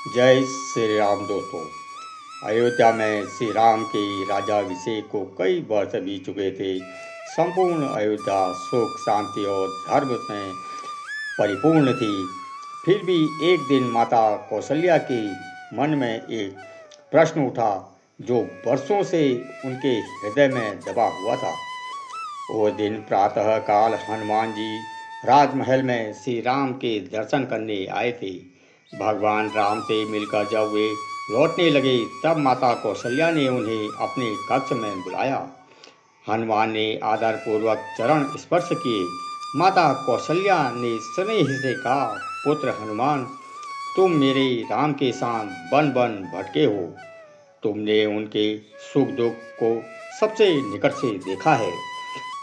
जय श्री राम दोस्तों। अयोध्या में श्री राम के राज्याभिषेक को कई वर्ष बीत चुके थे। संपूर्ण अयोध्या सुख शांति और धर्म में परिपूर्ण थी। फिर भी एक दिन माता कौशल्या के मन में एक प्रश्न उठा जो वर्षों से उनके हृदय में दबा हुआ था। वो दिन प्रातः काल हनुमान जी राजमहल में श्री राम के दर्शन करने आए थे। भगवान राम से मिलकर जब वे लौटने लगे तब माता कौशल्या ने उन्हें अपने कक्ष में बुलाया। हनुमान ने आदरपूर्वक चरण स्पर्श किए। माता कौशल्या ने स्नेह से कहा, पुत्र हनुमान, तुम मेरे राम के साथ वन वन भटके हो। तुमने उनके सुख दुख को सबसे निकट से देखा है।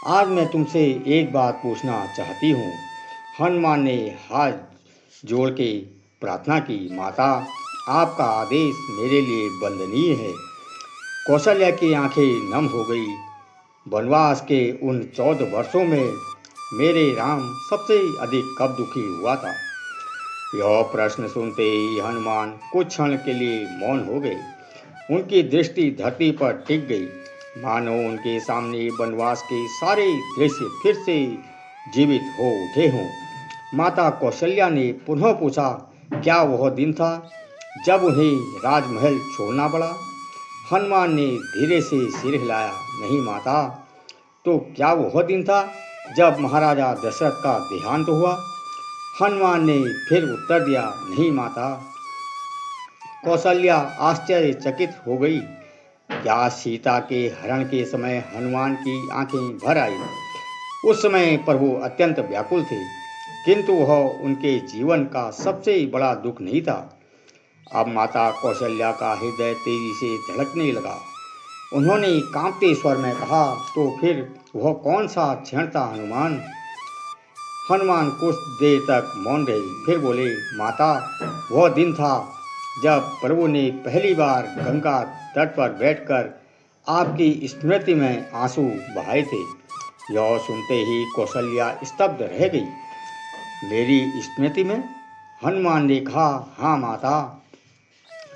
आज मैं तुमसे एक बात पूछना चाहती हूँ। हनुमान ने हाथ जोड़ के प्रार्थना की, माता, आपका आदेश मेरे लिए वंदनीय है। कौशल्या की आंखें नम हो गई। वनवास के उन 14 वर्षों में मेरे राम सबसे अधिक कब दुखी हुआ था? यह प्रश्न सुनते ही हनुमान कुछ क्षण के लिए मौन हो गए। उनकी दृष्टि धरती पर टिक गई, मानो उनके सामने वनवास के सारे दृश्य फिर से जीवित हो उठे हों। माता कौशल्या ने पुनः पूछा, क्या वह दिन था जब उन्हें राजमहल छोड़ना पड़ा? हनुमान ने धीरे से सिर हिलाया, नहीं माता। तो क्या वह दिन था जब महाराजा दशरथ का देहांत हुआ? हनुमान ने फिर उत्तर दिया, नहीं माता। कौशल्या आश्चर्यचकित हो गई। क्या सीता के हरण के समय हनुमान की आंखें भर आई? उस समय प्रभु अत्यंत व्याकुल थे, किंतु वह उनके जीवन का सबसे बड़ा दुख नहीं था। अब माता कौशल्या का हृदय तेजी से धड़कने लगा। उन्होंने कांपते स्वर में कहा, तो फिर वह कौन सा क्षण था हनुमान? हनुमान कुछ देर तक मौन रहे, फिर बोले, माता, वह दिन था जब प्रभु ने पहली बार गंगा तट पर बैठकर आपकी स्मृति में आंसू बहाए थे। यह सुनते ही कौशल्या स्तब्ध रह गई। मेरी स्मृति में? हनुमान ने कहा, हाँ माता।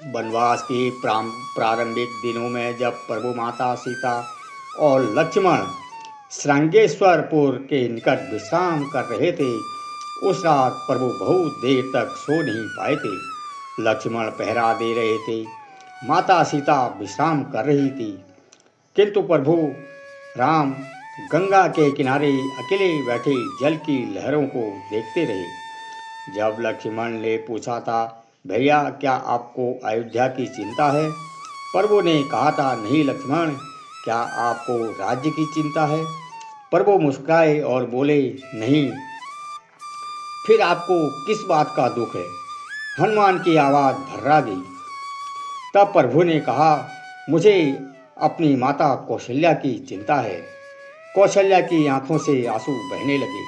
वनवास के प्रारंभिक दिनों में जब प्रभु माता सीता और लक्ष्मण श्रृंगेश्वरपुर के निकट विश्राम कर रहे थे, उस रात प्रभु बहुत देर तक सो नहीं पाए थे। लक्ष्मण पहरा दे रहे थे, माता सीता विश्राम कर रही थी, किंतु प्रभु राम गंगा के किनारे अकेले बैठे जल की लहरों को देखते रहे। जब लक्ष्मण ने पूछा था, भैया, क्या आपको अयोध्या की चिंता है? प्रभु ने कहा था, नहीं लक्ष्मण, क्या आपको राज्य की चिंता है? प्रभु मुस्कुराए और बोले, नहीं। फिर आपको किस बात का दुख है? हनुमान की आवाज़ भर्रा गई। तब प्रभु ने कहा, मुझे अपनी माता कौशल्या की चिंता है। कौशल्या की आंखों से आंसू बहने लगे।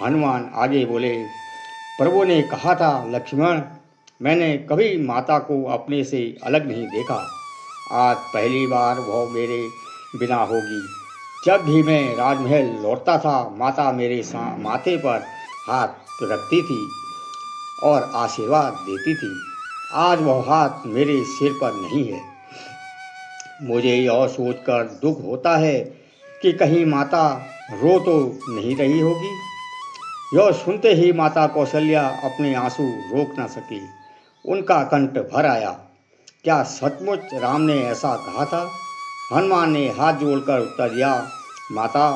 हनुमान आगे बोले, प्रभु ने कहा था, लक्ष्मण, मैंने कभी माता को अपने से अलग नहीं देखा। आज पहली बार वह मेरे बिना होगी। जब भी मैं राजमहल लौटता था, माता मेरे माथे पर हाथ रखती थी और आशीर्वाद देती थी। आज वह हाथ मेरे सिर पर नहीं है। मुझे यह सोचकर दुख होता है कि कहीं माता रो तो नहीं रही होगी। यह सुनते ही माता कौशल्या अपने आंसू रोक न सकी। उनका कंठ भर आया। क्या सचमुच राम ने ऐसा कहा था? हनुमान ने हाथ जोड़कर उत्तर दिया, माता,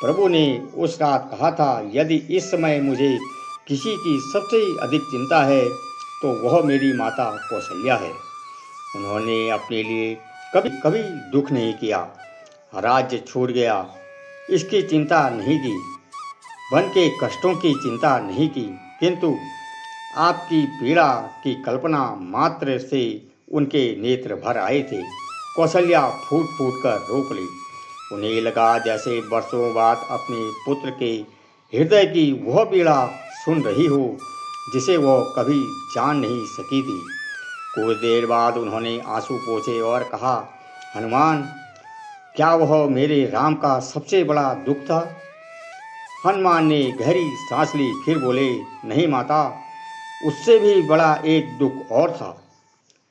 प्रभु ने उस रात कहा था, यदि इस समय मुझे किसी की सबसे अधिक चिंता है तो वह मेरी माता कौशल्या है। उन्होंने अपने लिए कभी कभी दुख नहीं किया, राज्य छूट गया इसकी चिंता नहीं की, वन के कष्टों की चिंता नहीं की, किंतु आपकी पीड़ा की कल्पना मात्र से उनके नेत्र भर आए थे। कौशल्या फूट फूट कर रो पड़ी। उन्हें लगा जैसे वर्षों बाद अपने पुत्र के हृदय की वह पीड़ा सुन रही हो जिसे वह कभी जान नहीं सकी थी। कुछ देर बाद उन्होंने आंसू पोंछे और कहा, हनुमान, क्या वह मेरे राम का सबसे बड़ा दुख था? हनुमान ने गहरी सांस ली, फिर बोले, नहीं माता, उससे भी बड़ा एक दुख और था।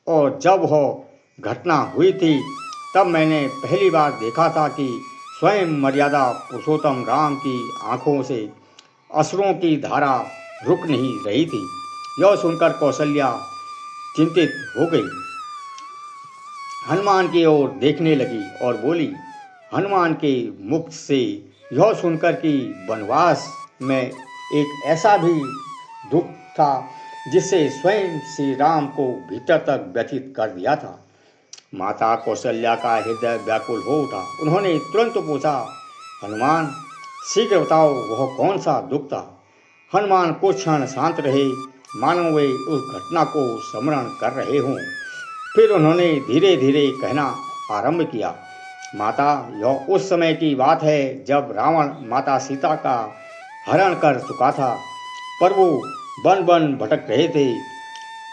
और जब वह घटना हुई थी तब मैंने पहली बार देखा था कि स्वयं मर्यादा पुरुषोत्तम राम की आंखों से अश्रुओं की धारा रुक नहीं रही थी। यह सुनकर कौशल्या चिंतित हो गई, हनुमान की ओर देखने लगी और बोली। हनुमान के मुख से यह सुनकर कि वनवास में एक ऐसा भी दुख था जिससे स्वयं श्री राम को भीतर तक व्यथित कर दिया था, माता कौशल्या का हृदय व्याकुल हो उठा। उन्होंने तुरंत पूछा, हनुमान शीघ्र बताओ वह कौन सा दुख था। हनुमान कुछ क्षण शांत रहे, मानो वे उस घटना को स्मरण कर रहे हों। फिर उन्होंने धीरे धीरे कहना आरंभ किया, माता यह उस समय की बात है जब रावण माता सीता का हरण कर चुका था। पर वो वन वन भटक रहे थे,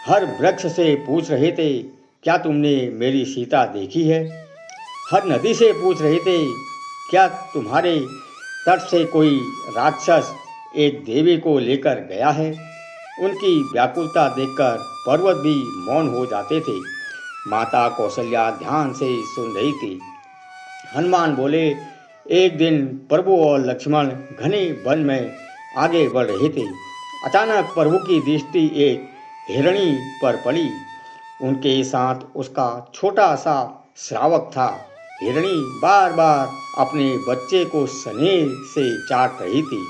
हर वृक्ष से पूछ रहे थे, क्या तुमने मेरी सीता देखी है। हर नदी से पूछ रहे थे, क्या तुम्हारे तट से कोई राक्षस एक देवी को लेकर गया है। उनकी व्याकुलता देखकर पर्वत भी मौन हो जाते थे। माता कौशल्या ध्यान से सुन रही थी। हनुमान बोले, एक दिन प्रभु और लक्ष्मण घने वन में आगे बढ़ रहे थे। अचानक प्रभु की दृष्टि एक हिरणी पर पड़ी। उनके साथ उसका छोटा सा श्रावक था। हिरणी बार बार अपने बच्चे को स्नेह से चाट रही थी।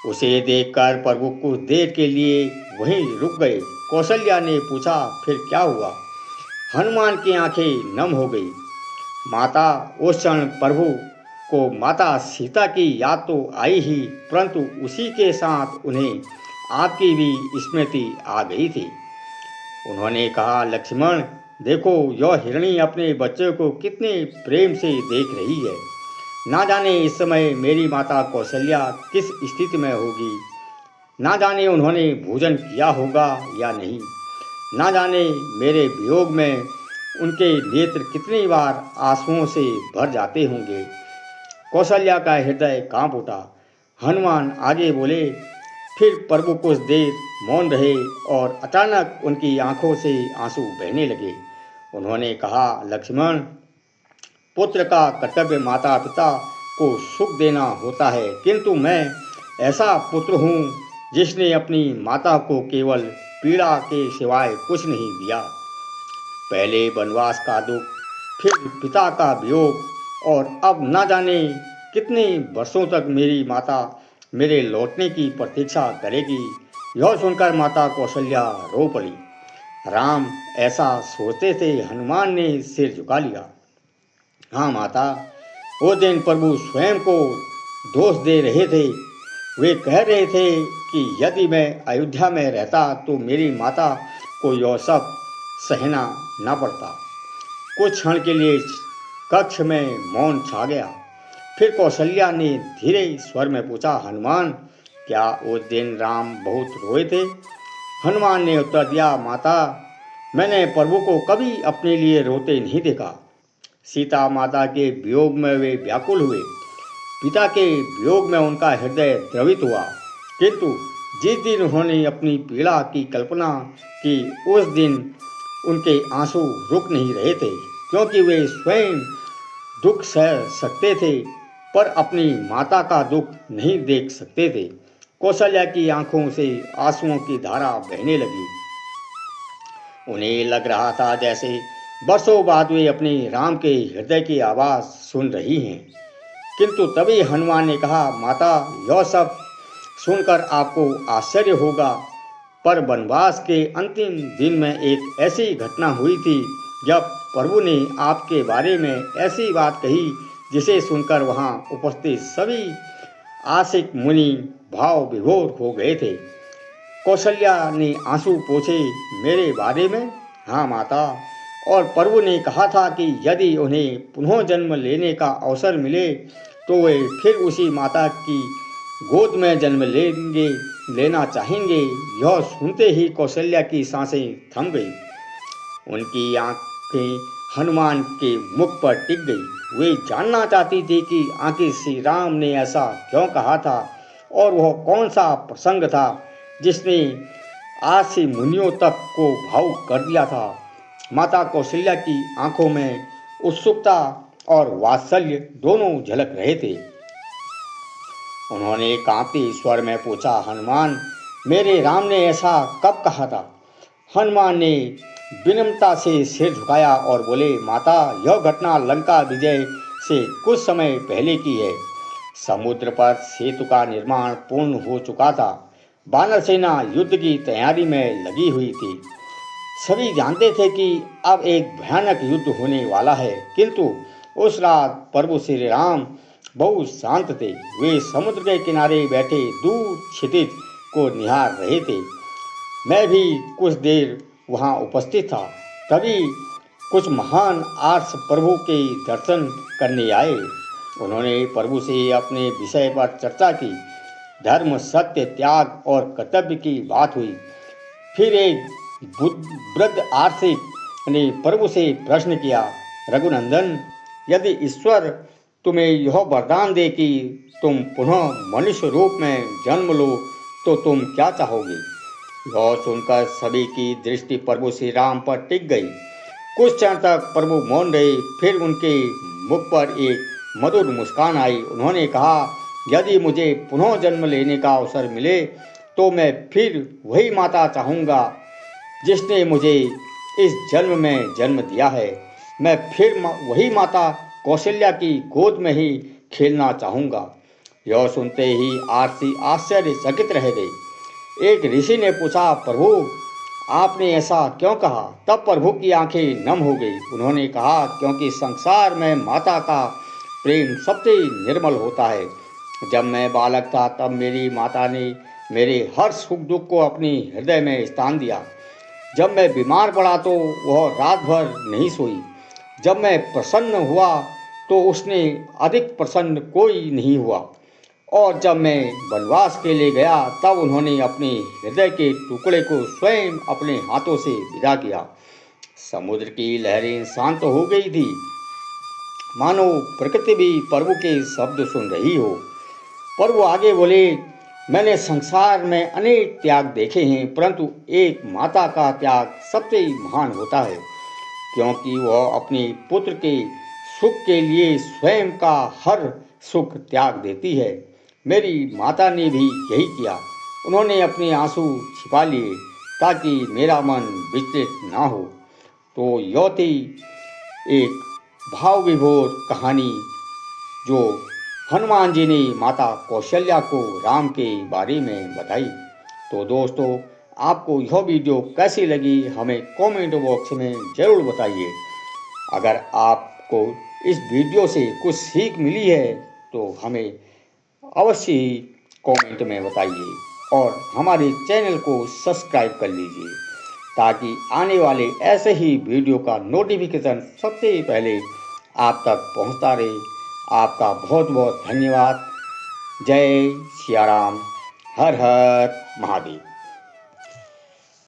उसे देखकर प्रभु कुछ देर के लिए वहीं रुक गए। कौशल्या ने पूछा, फिर क्या हुआ। हनुमान की आंखें नम हो गई। माता उस क्षण प्रभु को माता सीता की याद तो आई ही, परंतु उसी के साथ उन्हें आपकी भी स्मृति आ गई थी। उन्होंने कहा, लक्ष्मण देखो यह हिरणी अपने बच्चे को कितने प्रेम से देख रही है। ना जाने इस समय मेरी माता कौशल्या किस स्थिति में होगी। ना जाने उन्होंने भोजन किया होगा या नहीं। ना जाने मेरे वियोग में उनके नेत्र कितनी बार आंसुओं से भर जाते होंगे। कौशल्या का हृदय कांप उठा। हनुमान आगे बोले। फिर प्रभु कुछ देर मौन रहे और अचानक उनकी आंखों से आंसू बहने लगे। उन्होंने कहा, लक्ष्मण पुत्र का कर्तव्य माता पिता को सुख देना होता है, किंतु मैं ऐसा पुत्र हूँ जिसने अपनी माता को केवल पीड़ा के सिवाय कुछ नहीं दिया। पहले वनवास का दुख, फिर पिता का वियोग और अब न जाने कितने वर्षों तक मेरी माता मेरे लौटने की प्रतीक्षा करेगी। यह सुनकर माता कौशल्या रो पड़ी। राम ऐसा सोचते थे। हनुमान ने सिर झुका लिया। हाँ माता, वो दिन प्रभु स्वयं को दोष दे रहे थे। वे कह रहे थे कि यदि मैं अयोध्या में रहता तो मेरी माता को यह सब सहना न पड़ता। कुछ क्षण के लिए कक्ष में मौन छा गया। फिर कौशल्या ने धीरे स्वर में पूछा, हनुमान क्या उस दिन राम बहुत रोए थे। हनुमान ने उत्तर दिया, माता मैंने प्रभु को कभी अपने लिए रोते नहीं देखा। सीता माता के वियोग में वे व्याकुल हुए, पिता के वियोग में उनका हृदय द्रवित हुआ, किंतु जिस दिन उन्होंने अपनी पीड़ा की कल्पना की उस दिन उनके आंसू रुक नहीं रहे थे, क्योंकि वे स्वयं दुख सह सकते थे पर अपनी माता का दुख नहीं देख सकते थे। कौशल्या की आंखों से आंसुओं की धारा बहने लगी। उन्हें लग रहा था जैसे वर्षों बाद वे अपने राम के हृदय की आवाज़ सुन रही हैं। किंतु तभी हनुमान ने कहा, माता यह सब सुनकर आपको आश्चर्य होगा, पर वनवास के अंतिम दिन में एक ऐसी घटना हुई थी जब प्रभु ने आपके बारे में ऐसी बात कही जिसे सुनकर वहाँ उपस्थित सभी आशिक मुनि भाव विभोर हो गए थे। कौशल्या ने आंसू पोंछे, मेरे बारे में। हाँ माता, और प्रभु ने कहा था कि यदि उन्हें पुनः जन्म लेने का अवसर मिले तो वे फिर उसी माता की गोद में जन्म लेना चाहेंगे। यह सुनते ही कौशल्या की सांसें थम गई। उनकी आंखें हनुमान के मुख पर टिक गई। वे जानना चाहती थी कि आखिर श्री राम ने ऐसा क्यों कहा था और वह कौन सा प्रसंग था जिसने आशी मुनियों तक को भावुक कर दिया था। माता कौशल्या की आंखों में उत्सुकता और वात्सल्य दोनों झलक रहे थे। उन्होंने कांपते स्वर में पूछा, हनुमान, मेरे राम ने ऐसा कब कहा था? हनुमान ने विनम्रता से सिर झुकाया और बोले, माता, यह घटना लंका विजय से कुछ समय पहले की है। समुद्र पर सेतु का निर्माण पूर्ण हो चुका था। वानर सेना युद्ध की तैयारी में लगी हुई थी। सभी जानते थे कि अब एक भयानक युद्ध होने वाला है, किंतु उस रात प्रभु श्री राम बहुत शांत थे। वे समुद्र के किनारे बैठे दूर क्षितिज को निहार रहे थे। मैं भी कुछ देर वहां उपस्थित था। तभी कुछ महान आर्ष प्रभु के दर्शन करने आए। उन्होंने प्रभु से अपने विषय पर चर्चा की। धर्म, सत्य, त्याग और कर्तव्य की बात हुई। फिर एक वृद्ध आर्षिक ने प्रभु से प्रश्न किया, रघुनंदन, यदि ईश्वर तुम्हें यह वरदान दे कि तुम पुनः मनुष्य रूप में जन्म लो तो तुम क्या चाहोगे? यह सुनकर सभी की दृष्टि प्रभु श्री राम पर टिक गई। कुछ क्षण तक प्रभु मौन रहे। फिर उनके मुख पर एक मधुर मुस्कान आई। उन्होंने कहा, यदि मुझे पुनः जन्म लेने का अवसर मिले तो मैं फिर वही माता चाहूँगा जिसने मुझे इस जन्म में जन्म दिया है। मैं फिर वही माता कौशल्या की गोद में ही खेलना चाहूँगा। यह सुनते ही आरती आश्चर्यचकित रह गई। एक ऋषि ने पूछा, प्रभु, आपने ऐसा क्यों कहा? तब प्रभु की आंखें नम हो गई। उन्होंने कहा, क्योंकि संसार में माता का प्रेम सबसे निर्मल होता है। जब मैं बालक था तब मेरी माता ने मेरे हर सुख दुख को अपनी हृदय में स्थान दिया। जब मैं बीमार पड़ा तो वह रात भर नहीं सोई। जब मैं प्रसन्न हुआ तो उसने अधिक प्रसन्न कोई नहीं हुआ। और जब मैं वनवास के लिए गया तब उन्होंने अपने हृदय के टुकड़े को स्वयं अपने हाथों से विदा किया। समुद्र की लहरें शांत हो गई थी, मानो प्रकृति भी प्रभु के शब्द सुन रही हो। प्रभु आगे बोले, मैंने संसार में अनेक त्याग देखे हैं, परंतु एक माता का त्याग सबसे महान होता है, क्योंकि वह अपने पुत्र के सुख के लिए स्वयं का हर सुख त्याग देती है। मेरी माता ने भी यही किया। उन्होंने अपने आंसू छिपा लिए ताकि मेरा मन विचलित ना हो। तो यह थी एक भाव विभोर कहानी जो हनुमान जी ने माता कौशल्या को राम के बारे में बताई। तो दोस्तों, आपको यह वीडियो कैसी लगी हमें कमेंट बॉक्स में ज़रूर बताइए। अगर आपको इस वीडियो से कुछ सीख मिली है तो हमें अवश्य ही कमेंट में बताइए और हमारे चैनल को सब्सक्राइब कर लीजिए ताकि आने वाले ऐसे ही वीडियो का नोटिफिकेशन सबसे पहले आप तक पहुंचता रहे। आपका बहुत बहुत धन्यवाद। जय सिया राम। हर हर महादेव।